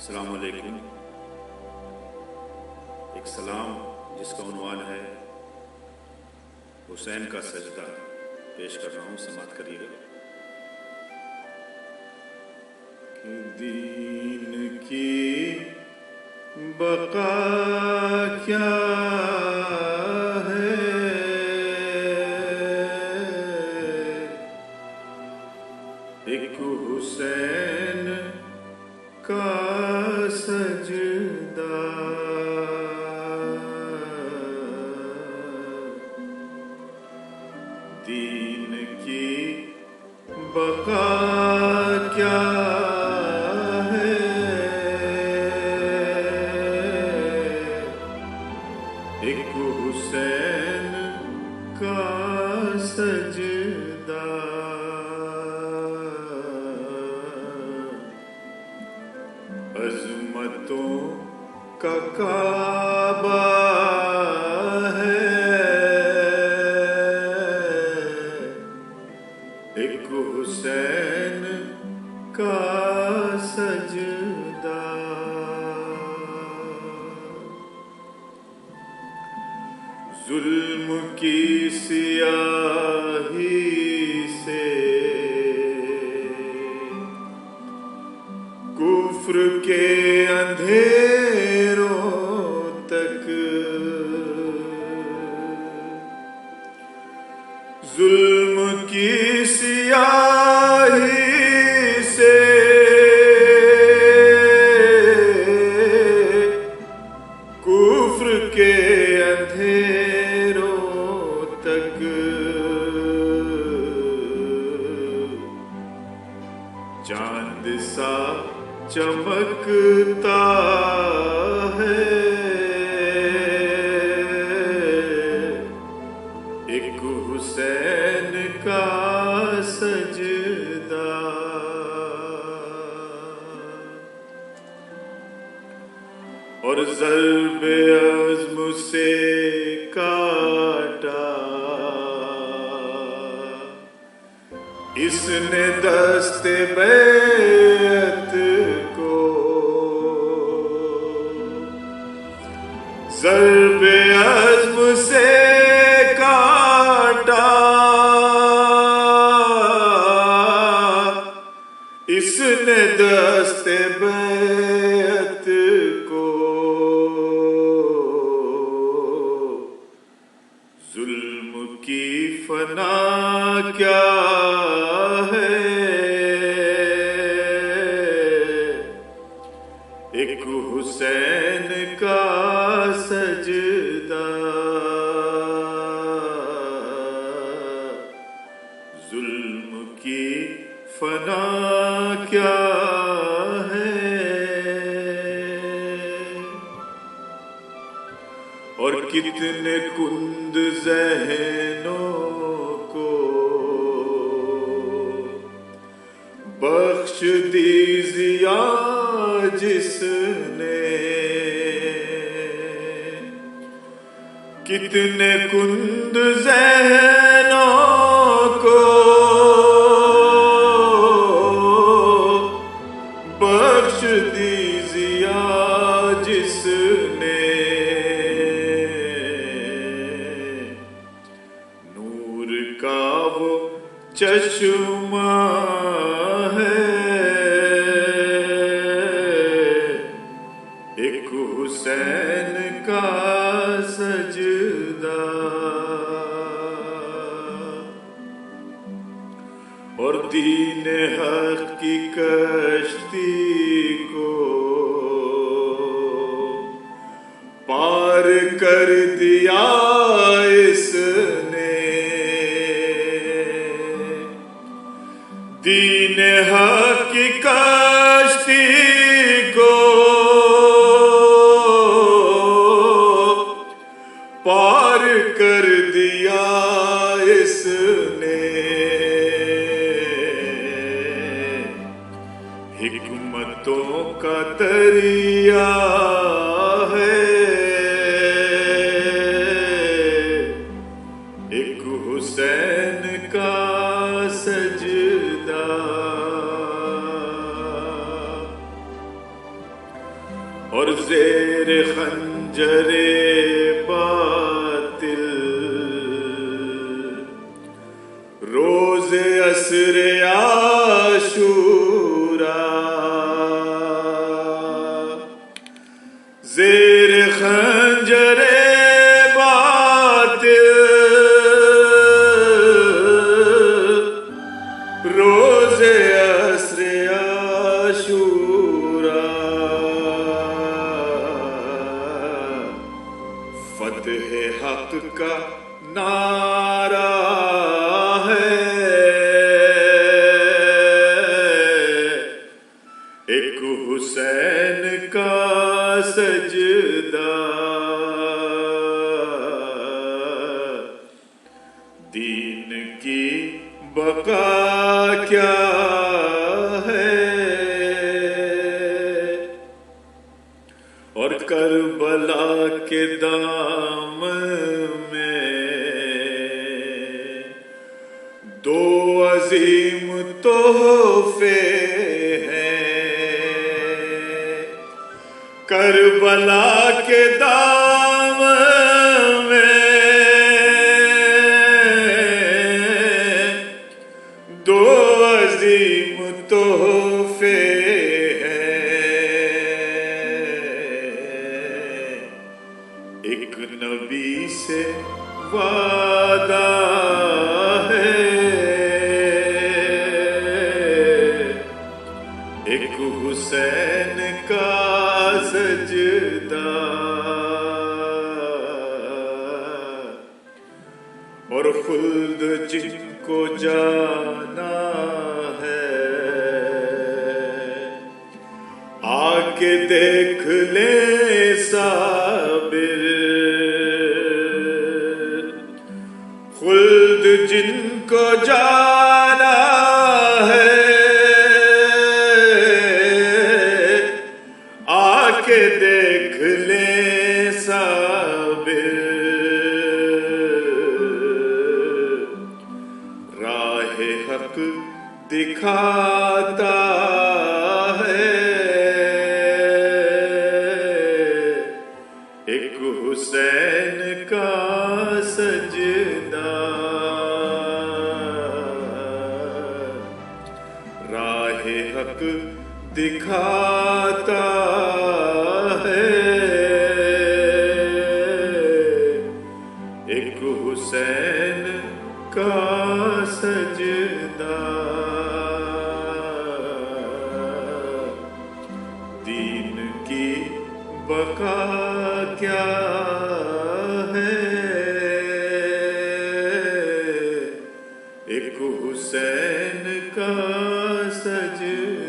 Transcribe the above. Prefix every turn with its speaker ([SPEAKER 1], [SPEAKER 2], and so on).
[SPEAKER 1] अस्सलाम वालेकुम। एक सलाम जिसका उन्वान है हुसैन का सजदा पेश कर रहा हूँ, समात करिएगा। कि दीन की बका क्या है, एक हुसैन का सजदा। दीन की बका क्या है, एक हुसैन का सजदा। अज़मतों का काबा है, एक हुसैन का सजदा। जुल्म की सियाही से कुफ्र के अंधेरों तक, जुल्म की सियाही से कुफ्र के अंधेरों तक, चांद सा चमकता है, एक हुसैन का सजदा। और ज़ल्बे अज़्म से काटा इसने दस्ते बैत को, ज़ल्बे अज़्म से काटा इसने दस्ते बैत को। जुल्म की फना क्या है, एक हुसैन का सजदा। जुल्म की फना क्या है, और कितने कुंद ज़हनों को बख्श दी ज़िया जिसने, कितने कुंद ज़हनों को बख्श दी ज़िया जिसने, नूर का वो चश्मा है, एक हुसैन का सजदा। और दीन हक की कश्ती को पार कर दिया इसने, दीन हक की कश्ती को पार कर दिया इसने। हिकमतों का दरिया है, एक हुसैन का सजदा। और ज़ेर खंजरे बातिल रोज़े असरे आशूरा ज़ेर खंजरे बातिल रोज़े असरे आशूरा फतेह हक का नारा है, एक हुसैन का सजदा, दीन की बका क्या है। और करबला के दाम में दो अजीम तोहफे हैं। करबला के दाम में दो अजीम तोहफे एक नबी से वादा है, एक हुसैन का सजदा, और खुल्द जिनको जाना है आके देख ले साबिर। खुल्द जिनको जाना है आके देख ले साबिर। राह हक दिखाता है, एक हुसैन का सजदा। राह हक दिखाता है, एक हुसैन का सजदा। दीन की बका क्या है, एक हुसैन का सजदा।